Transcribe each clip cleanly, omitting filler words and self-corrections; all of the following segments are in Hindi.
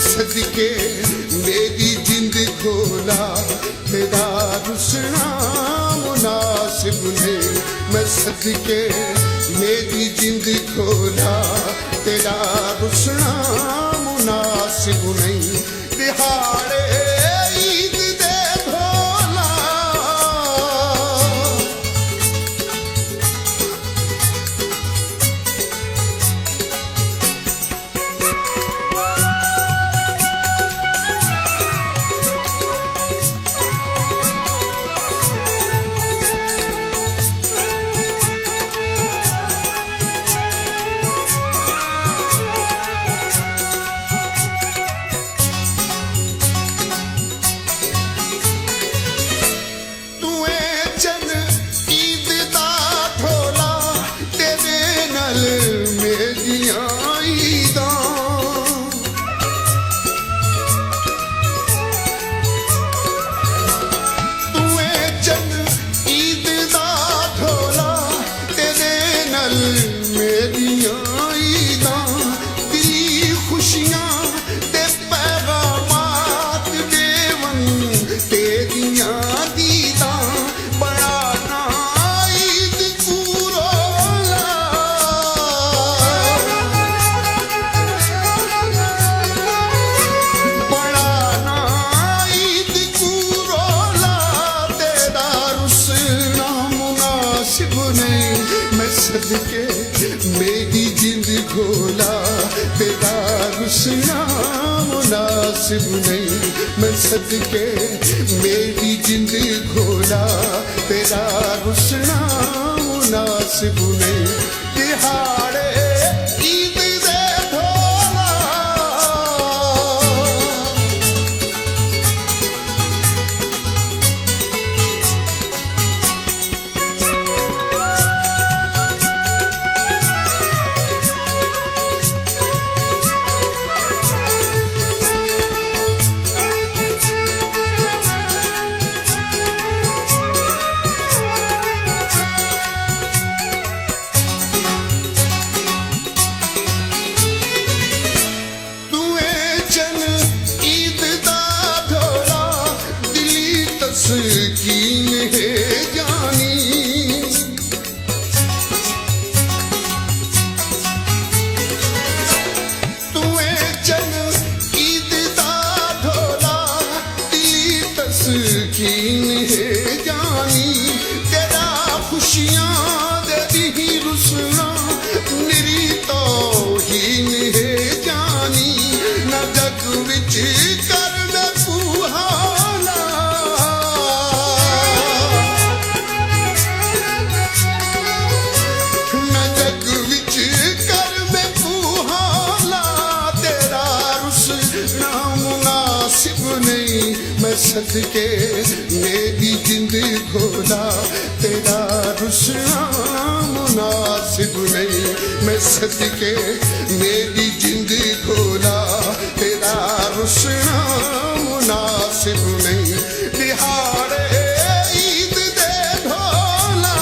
सदके मेरी जिंद खोला तेरा रुसना मुनासिब नहीं। मैं सदके मेरी जिंद खोला तेरा रुसना मुनासिब नहीं। दिहाड़े ईद दे भोला सदके मेरी जिंद खोला तेरा रुसना मुनासिब नहीं। मैं सदके मेरी जिंद खोला तेरा रुसना मुनासिब नहीं। दिहाड़े ईद दे भोला सदके मेरी जिंद खोला तेरा रुसना मुनासिब नहीं। मैं सदके मेरी जिंद खोला तेरा रुसना मुनासिब नहीं। दिहाड़े ईद दे भोला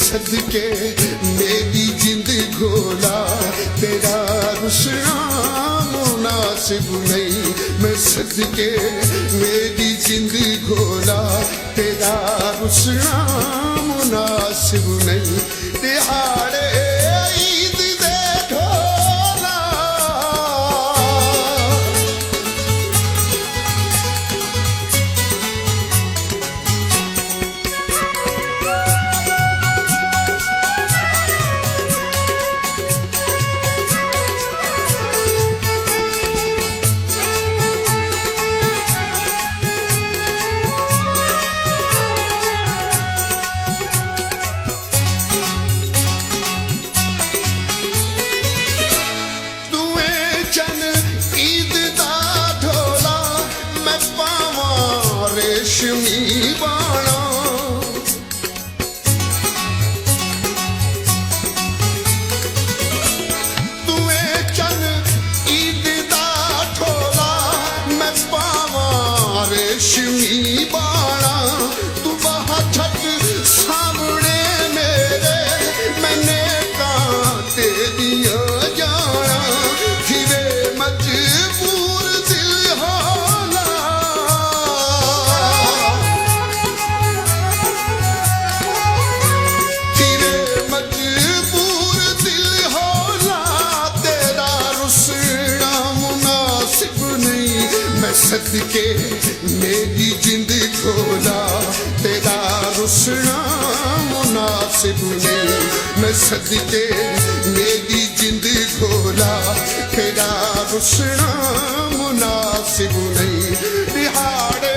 सदके मेरी जिंद खोला तेरा रुसना मुनासिब नहीं। मैं सदके मेरी जिंद घोला, तेरा रुसना मुनासिब नहीं। दिहाड़े ईद दे ढोला, रेशमी बाणा तुए चन ईद दा ठोला, मैं पावा रेशमी बाणा। तू वहाँ छट सामने मेरे, मैंने कांटे दिया जाना। फिरे मजबूर दिल होला, सदके मेरी जिंद खोला, तेरा रुसना मुनासिब नहीं। मैं सदके मेरी जिंद खोला, तेरा रुसना मुनासिब नहीं। दिहाड़े